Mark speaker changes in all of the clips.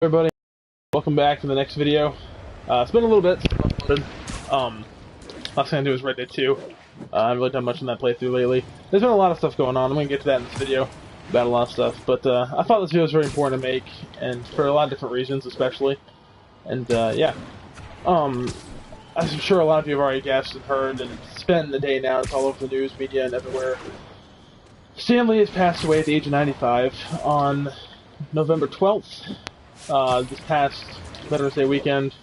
Speaker 1: Everybody, welcome back to the next video. It's been a little bit since I uploaded. Last thing I did was Red Dead 2. I haven't really done much in that playthrough lately. There's been a lot of stuff going on. I'm going to get to that in this video about a lot of stuff. But I thought this video was very important to make, and for a lot of different reasons, especially. And yeah, as I'm sure a lot of you have already guessed and heard, and it's been the day now. It's all over the news, media, and everywhere. Stan Lee has passed away at the age of 95 on November 12th. This past Veterans Day weekend,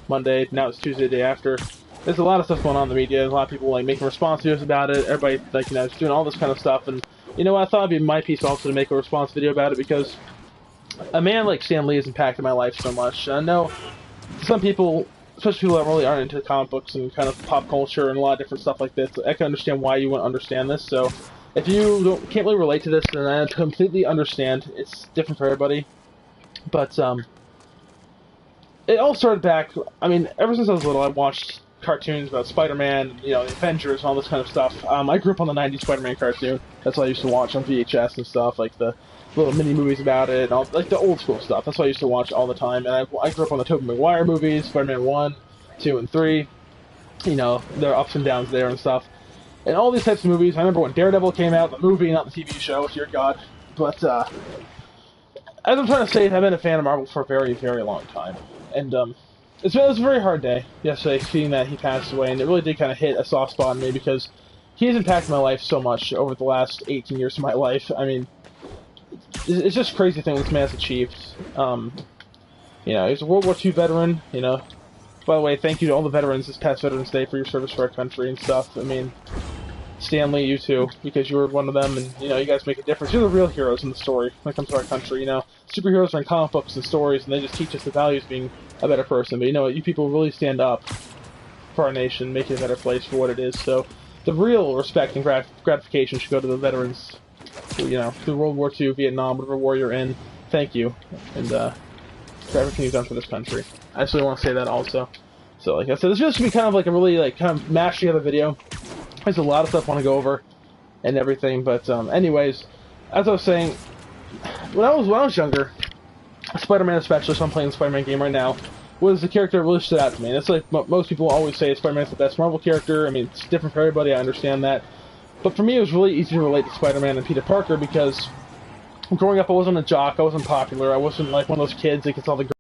Speaker 1: Monday, now it's Tuesday, the day after. There's a lot of stuff going on in the media. There's a lot of people like making response videos about it. Everybody just doing all this kind of stuff. And you know what? I thought it'd be my piece also to make a response video about it because a man like Stan Lee has impacted my life so much. I know some people, especially people that really aren't into comic books and kind of pop culture and a lot of different stuff like this, I can understand why you wouldn't understand this. So if you can't really relate to this, then I completely understand. It's different for everybody. But, it all started back, I mean, ever since I was little, I watched cartoons about Spider-Man, the Avengers, and all this kind of stuff. I grew up on the 90s Spider-Man cartoon. That's what I used to watch on VHS and stuff, like the little mini-movies about it, and all, like the old-school stuff. That's what I used to watch all the time. And I grew up on the Tobey Maguire movies, Spider-Man 1, 2, and 3. There are ups and downs there and stuff. And all these types of movies, I remember when Daredevil came out, the movie, not the TV show, dear God. But, as I'm trying to say, I've been a fan of Marvel for a very, very long time. And, it was a very hard day yesterday, seeing that he passed away, and it really did kind of hit a soft spot in me, because he has impacted my life so much over the last 18 years of my life. I mean, it's just a crazy thing this man's achieved. He's a World War II veteran, By the way, thank you to all the veterans this past Veterans Day for your service for our country and stuff. I mean, Stan Lee, you too, because you were one of them, and, you guys make a difference. You're the real heroes in the story when it comes to our country, Superheroes are in comic books and stories, and they just teach us the values of being a better person. But, you people really stand up for our nation, make it a better place for what it is. So, the real respect and gratification should go to the veterans, through World War II, Vietnam, whatever war you're in. Thank you, and, for everything you've done for this country. I just really want to say that also. So, like I said, this video should be kind of like a really, kind of mashed together video. There's a lot of stuff I want to go over and everything, but anyways, as I was saying, when I was younger, Spider-Man especially, so I'm playing the Spider-Man game right now, was the character that really stood out to me. And it's like most people always say Spider-Man's the best Marvel character. I mean, it's different for everybody, I understand that. But for me, it was really easy to relate to Spider-Man and Peter Parker because growing up, I wasn't a jock, I wasn't popular, I wasn't like one of those kids that gets all the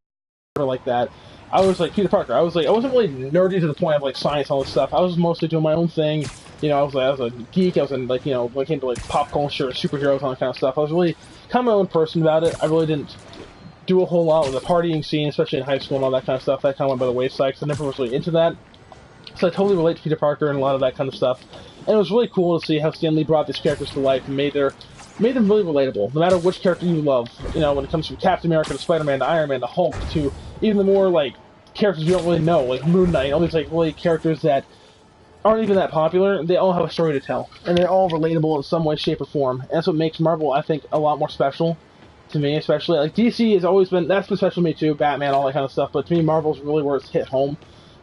Speaker 1: girls like that. I was like Peter Parker. I wasn't really nerdy to the point of like science and all this stuff. I was mostly doing my own thing. I was a geek. I was in when it came to like pop culture, superheroes, and all that kind of stuff. I was really kind of my own person about it. I really didn't do a whole lot with the partying scene, especially in high school and all that kind of stuff. That kind of went by the wayside because I never was really into that. So I totally relate to Peter Parker and a lot of that kind of stuff. And it was really cool to see how Stan Lee brought these characters to life and made them really relatable, no matter which character you love. When it comes from Captain America to Spider-Man to Iron Man to Hulk to even the more like characters you don't really know, like Moon Knight, all these like really characters that aren't even that popular. They all have a story to tell, and they're all relatable in some way, shape, or form. And that's what makes Marvel, I think, a lot more special to me, especially. Like DC has always been special to me too, Batman, all that kind of stuff. But to me, Marvel's really where it's hit home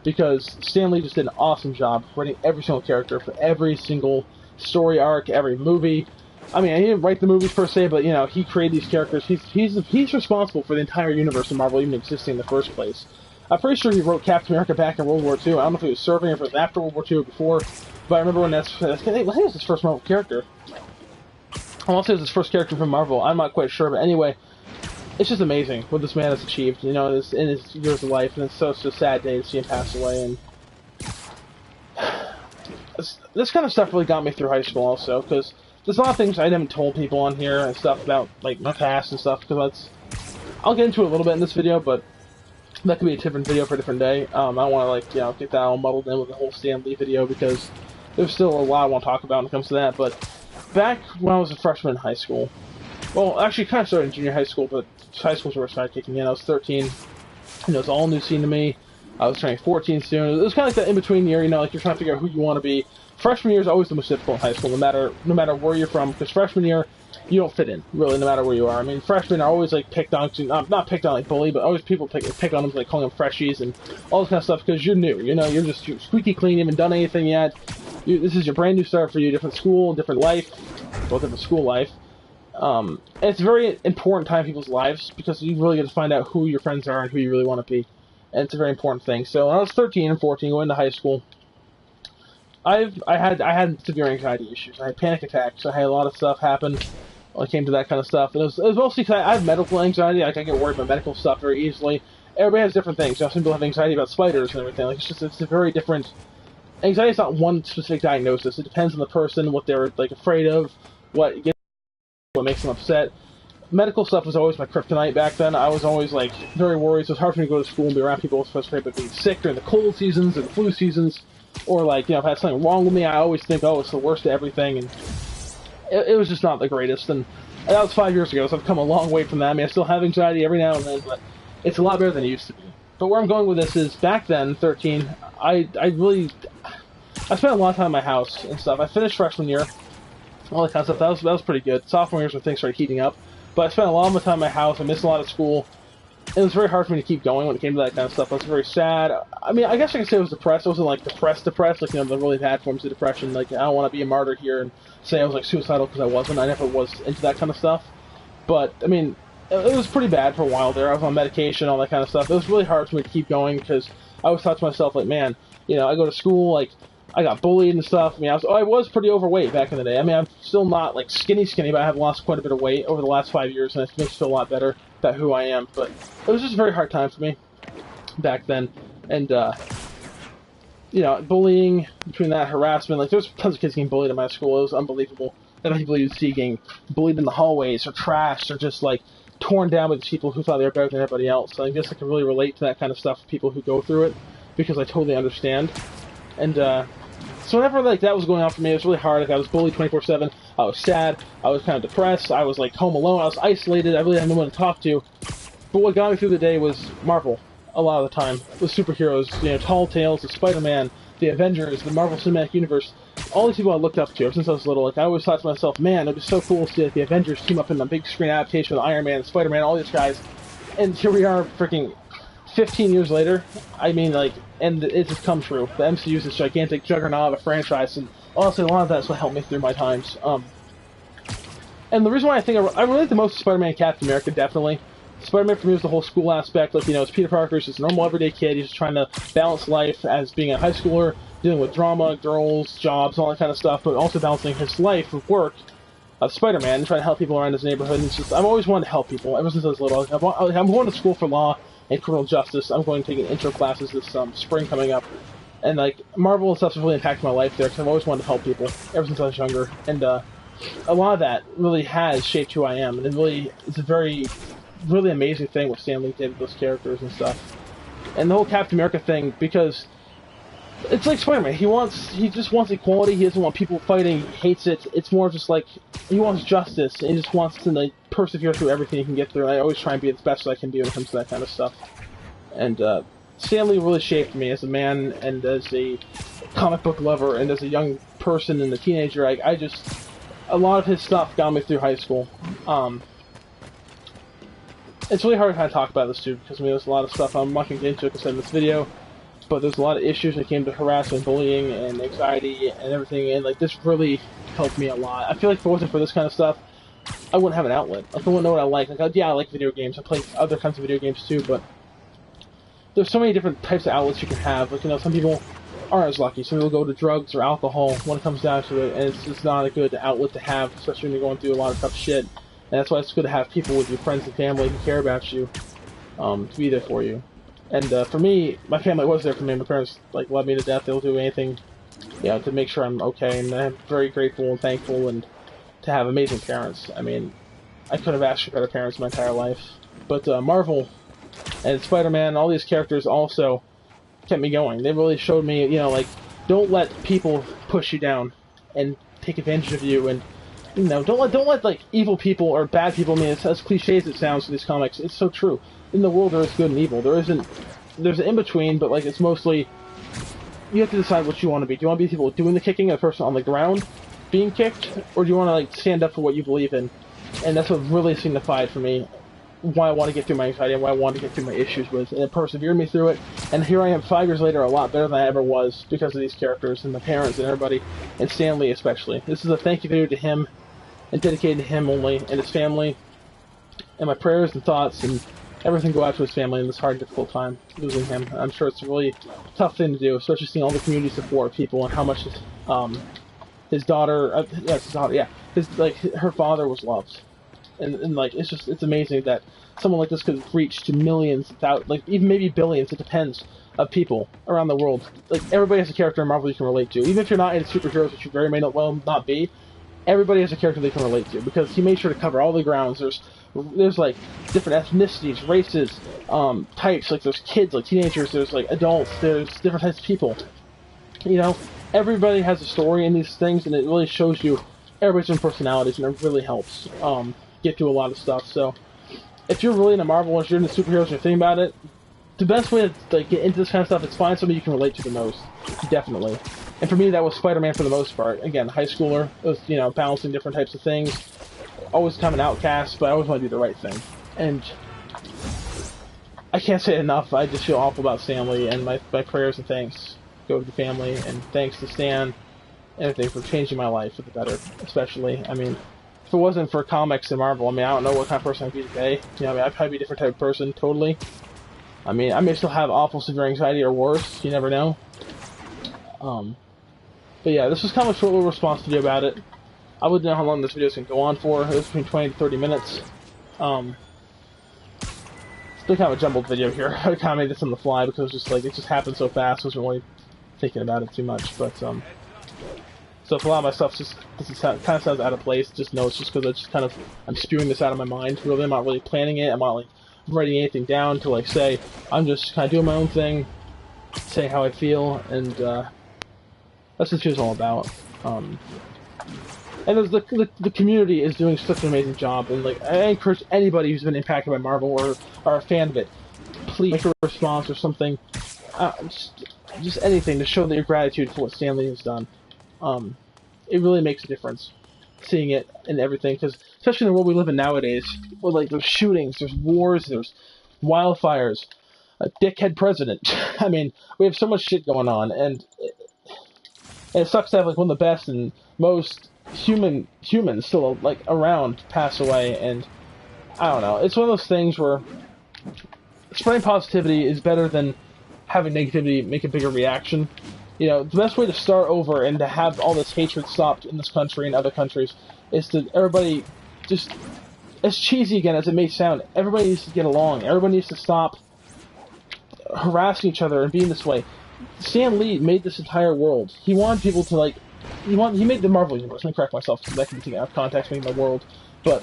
Speaker 1: because Stan Lee just did an awesome job writing every single character for every single story arc, every movie. I mean, he didn't write the movies per se, but he created these characters. He's responsible for the entire universe of Marvel even existing in the first place. I'm pretty sure he wrote Captain America back in World War II. I don't know if he was serving or if it was after World War II or before, but I remember when I think it was his first Marvel character. I want to say it was his first character from Marvel. I'm not quite sure, but anyway, it's just amazing what this man has achieved, in his years of life, and it's such a sad day to see him pass away. And this kind of stuff really got me through high school also, because there's a lot of things I haven't told people on here and stuff about like my past and stuff. Because I'll get into it a little bit in this video, but that could be a different video for a different day. I don't want to get that all muddled in with the whole Stan Lee video because there's still a lot I want to talk about when it comes to that. But back when I was a freshman in high school, well, actually kind of started in junior high school, but high school's where I started kicking in. I was 13. It's all new scene to me. I was turning 14 soon. It was kind of like that in-between year, like you're trying to figure out who you want to be. Freshman year is always the most difficult in high school, no matter where you're from, because freshman year, you don't fit in, really, no matter where you are. I mean, freshmen are always, like, picked on, not picked on, like, bully, but always people pick on them, like, calling them freshies and all this kind of stuff, because you're new, you're just squeaky clean, you haven't done anything yet. This is your brand new start for you, different school, different life, well, different school life. It's a very important time in people's lives because you really get to find out who your friends are and who you really want to be. And it's a very important thing. So when I was 13 and 14, going to high school, I had severe anxiety issues. I had panic attacks. I had a lot of stuff happen when it came to that kind of stuff. And it was mostly because I have medical anxiety. Like, I get worried about medical stuff very easily. Everybody has different things. You know, some people have anxiety about spiders and everything. Like, it's a very different. Anxiety is not one specific diagnosis. It depends on the person, what they're like afraid of, what makes them upset. Medical stuff was always my kryptonite back then. I was always like very worried. So it was hard for me to go to school and be around people who were afraid of being sick during the cold seasons and the flu seasons, or like, you know, if I had something wrong with me, I always think, oh, it's the worst of everything, and it was just not the greatest. And that was 5 years ago, so I've come a long way from that. I mean, I still have anxiety every now and then, but it's a lot better than it used to be. But where I'm going with this is, back then, 13, I spent a lot of time in my house and stuff. I finished freshman year, all that kind of stuff. That was pretty good. Sophomore year is when things started heating up. But I spent a lot of my time in my house. I missed a lot of school. It was very hard for me to keep going when it came to that kind of stuff. I was very sad. I mean, I guess I could say I was depressed. I wasn't like depressed, like, you know, the really bad forms of depression. Like, I don't want to be a martyr here and say I was like suicidal, because I wasn't. I never was into that kind of stuff. But I mean, it was pretty bad for a while there. I was on medication, all that kind of stuff. It was really hard for me to keep going because I always thought to myself, like, man, you know, I go to school, like, I got bullied and stuff. I mean, I was pretty overweight back in the day. I mean, I'm still not like skinny, but I have lost quite a bit of weight over the last 5 years, and it makes me feel a lot better about who I am. But it was just a very hard time for me back then. And, you know, bullying, between that, harassment, like, there's tons of kids getting bullied in my school. It was unbelievable. And people you'd see getting bullied in the hallways, or trashed, or just, like, torn down with people who thought they were better than everybody else. So I guess I can really relate to that kind of stuff with people who go through it, because I totally understand. And, so whenever, like, that was going on for me, it was really hard. Like, I was bullied 24/7. I was sad. I was kind of depressed. I was, like, home alone. I was isolated. I really had no one to talk to. But what got me through the day was Marvel, a lot of the time. With superheroes, you know, Tall Tales, the Spider-Man, the Avengers, the Marvel Cinematic Universe. All these people I looked up to ever since I was little. Like, I always thought to myself, man, it'd be so cool to see, like, the Avengers team up in a big screen adaptation with Iron Man, Spider-Man, all these guys. And here we are, freaking 15 years later. I mean, like, and it just come true. The MCU is this gigantic juggernaut of a franchise, and honestly, a lot of that's what helped me through my times. And the reason why I think I relate the most to Spider-Man and Captain America, definitely. Spider-Man for me was the whole school aspect. Like, you know, it's Peter Parker's just a normal everyday kid. He's just trying to balance life as being a high schooler, dealing with drama, girls, jobs, all that kind of stuff, but also balancing his life with work of Spider-Man and trying to help people around his neighborhood. And it's just, I've always wanted to help people ever since I was little. I'm going to school for law and criminal justice. I'm going to take intro classes this spring coming up. And, like, Marvel and stuff has really impacted my life there, because I've always wanted to help people ever since I was younger. And a lot of that really has shaped who I am. And it's a very, really amazing thing what Stan Lee did with those characters and stuff. And the whole Captain America thing, because it's like Spider-Man. He just wants equality. He doesn't want people fighting. He hates it. It's more just like, he wants justice. And he just wants to, like, persevere through everything he can get through. And I always try and be as best as I can be when it comes to that kind of stuff. And Stan Lee really shaped me as a man, and as a comic book lover, and as a young person and a teenager. A lot of his stuff got me through high school. It's really hard to kind of talk about this too, because I mean, there's a lot of stuff I'm not going to get into because in this video. But there's a lot of issues when it came to harassment, bullying, and anxiety, and everything, and, like, this really helped me a lot. I feel like if it wasn't for this kind of stuff, I wouldn't have an outlet. Like, I wouldn't know what I like. Like, yeah, I like video games. I play other kinds of video games too, but there's so many different types of outlets you can have. Like, you know, some people aren't as lucky. Some people go to drugs or alcohol when it comes down to it, and it's just not a good outlet to have, especially when you're going through a lot of tough shit. And that's why it's good to have people with your friends and family who care about you, to be there for you. And for me, my family was there for me. My parents, like, love me to death. They'll do anything, you know, to make sure I'm okay. And I'm very grateful and thankful, and to have amazing parents. I mean, I could have asked for better parents my entire life. But Marvel and Spider-Man and all these characters also kept me going. They really showed me, you know, like, don't let people push you down and take advantage of you. And, you know, don't let like, evil people or bad people, I mean, it's as cliche as it sounds for these comics, it's so true. In the world, there is good and evil. There's an in-between, but, like, it's mostly, you have to decide what you want to be. Do you want to be the people doing the kicking, a person on the ground being kicked, or do you want to, like, stand up for what you believe in? And that's what really signified for me why I want to get through my anxiety and why I want to get through my issues with, and it persevered me through it. And here I am 5 years later, a lot better than I ever was because of these characters and the parents and everybody, and Stan Lee especially. This is a thank you video to him and dedicated to him only and his family. And my prayers and thoughts and everything go out to his family in this hard, difficult time, losing him. I'm sure it's a really tough thing to do, especially seeing all the community support people and how much his daughter, yes, his daughter, yeah, her father was loved. And like, it's amazing that someone like this could reach to millions, like, even maybe billions, it depends, of people around the world. Like, everybody has a character in Marvel you can relate to. Even if you're not into superheroes, which you very may not be, everybody has a character they can relate to, because he made sure to cover all the grounds. There's like, different ethnicities, races, types, like, there's kids, like, teenagers, there's, like, adults, there's different types of people. You know, everybody has a story in these things, and it really shows you everybody's own personalities, and it really helps, get through a lot of stuff. So, if you're really into Marvel, or if you're into superheroes and you're thinking about it, the best way to, like, get into this kind of stuff is find somebody you can relate to the most. Definitely. And for me, that was Spider-Man for the most part. Again, high schooler, it was, you know, balancing different types of things. Always kind of an outcast, but I always want to do the right thing. And I can't say it enough, I just feel awful about Stanley, and my prayers and thanks go to the family, and thanks to Stan and everything for changing my life for the better, especially. I mean, if it wasn't for comics and Marvel, I mean, I don't know what kind of person I'd be today. You know, I mean, I'd probably be a different type of person, totally. I mean, I may still have awful severe anxiety or worse, you never know. But yeah, this was kind of a short little response video about it. I wouldn't know how long this video is going to go on for. It was between 20 to 30 minutes. It's been kind of a jumbled video here. I kind of made this on the fly because it just happened so fast. I wasn't really thinking about it too much. But, so if a lot of my stuff kind of sounds out of place, just know it's just because I'm spewing this out of my mind. Really, I'm not really planning it. I'm not, like, writing anything down to, like, say. I'm just kind of doing my own thing, say how I feel, and, that's what this video's all about. And the community is doing such an amazing job, and, like, I encourage anybody who's been impacted by Marvel or a fan of it, please make a response or something, just anything to show that your gratitude for what Stan Lee has done. It really makes a difference, seeing it and everything, because especially in the world we live in nowadays, where, like, there's shootings, there's wars, there's wildfires, a dickhead president. I mean, we have so much shit going on, and it sucks to have, like, one of the best and most humans still, like, around pass away, and I don't know. It's one of those things where spreading positivity is better than having negativity make a bigger reaction. You know, the best way to start over and to have all this hatred stopped in this country and other countries is to everybody just, as cheesy again as it may sound, everybody needs to get along. Everybody needs to stop harassing each other and being this way. Stan Lee made this entire world. He wanted people to, like, he made the Marvel Universe. Let me correct myself, because that can be taken out of context, making the world. But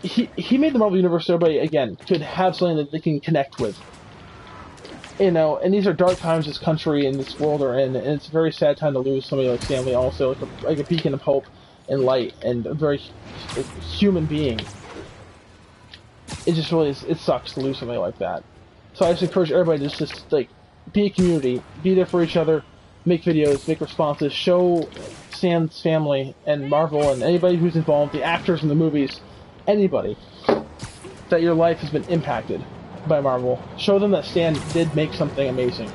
Speaker 1: he made the Marvel Universe so everybody, again, could have something that they can connect with. You know, and these are dark times this country and this world are in, and it's a very sad time to lose somebody like Stan Lee, also, like a beacon of hope and light, and a very human being. It just really is, it sucks to lose somebody like that. So I just encourage everybody to just like, be a community, be there for each other, make videos, make responses, show Stan's family and Marvel and anybody who's involved, the actors in the movies, anybody, that your life has been impacted by Marvel. Show them that Stan did make something amazing.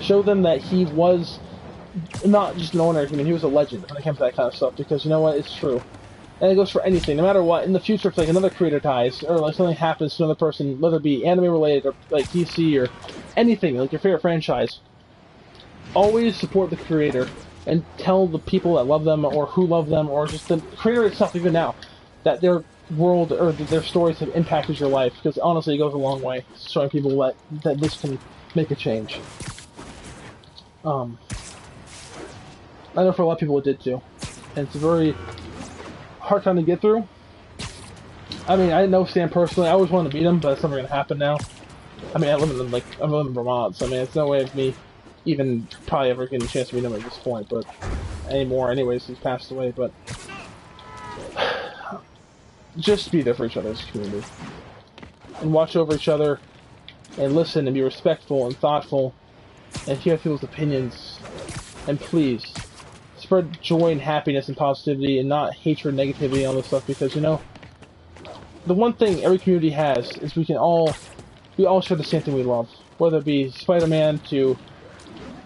Speaker 1: Show them that he was not just an ordinary human, he was a legend when it comes to that kind of stuff, because you know what, it's true. And it goes for anything, no matter what. In the future, if like another creator dies, or like something happens to another person, whether it be anime related, or like DC, or anything, like your favorite franchise, always support the creator, and tell the people that love them, or who love them, or just the creator itself, even now, that their world, or their stories have impacted your life, because honestly, it goes a long way, showing people that this can make a change. I know for a lot of people it did too, and it's a very hard time to get through. I mean, I didn't know Stan personally. I always wanted to meet him, but it's never gonna happen now. I mean, I live in Vermont, so I mean, it's no way of me even probably ever getting a chance to meet him at this point. But anymore, anyways, he's passed away. But just be there for each other as a community, and watch over each other, and listen, and be respectful and thoughtful, and hear people's opinions, and please spread joy and happiness and positivity, and not hatred and negativity and all this stuff, because, you know, the one thing every community has is we all share the same thing we love. Whether it be Spider-Man to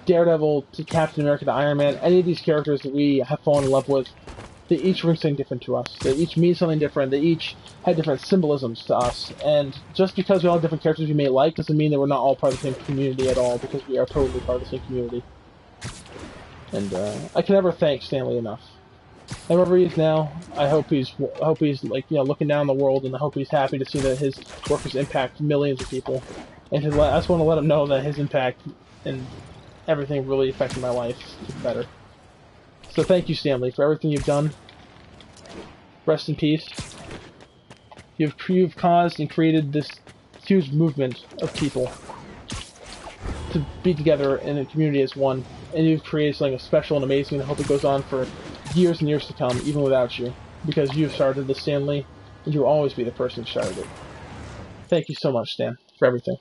Speaker 1: Daredevil to Captain America to Iron Man, any of these characters that we have fallen in love with, they each bring something different to us. They each mean something different. They each had different symbolisms to us. And just because we all have different characters we may like doesn't mean that we're not all part of the same community at all, because we are totally part of the same community. And I can never thank Stanley enough. And wherever he is now, I hope he's like, you know, looking down the world, and I hope he's happy to see that his work has impacted millions of people. And I just want to let him know that his impact and everything really affected my life to the better. So thank you, Stanley, for everything you've done. Rest in peace. You've caused and created this huge movement of people to be together in a community as one. And you've created something special and amazing, and I hope it goes on for years and years to come, even without you. Because you've started this, Stanley, and you'll always be the person who started it. Thank you so much, Stan, for everything.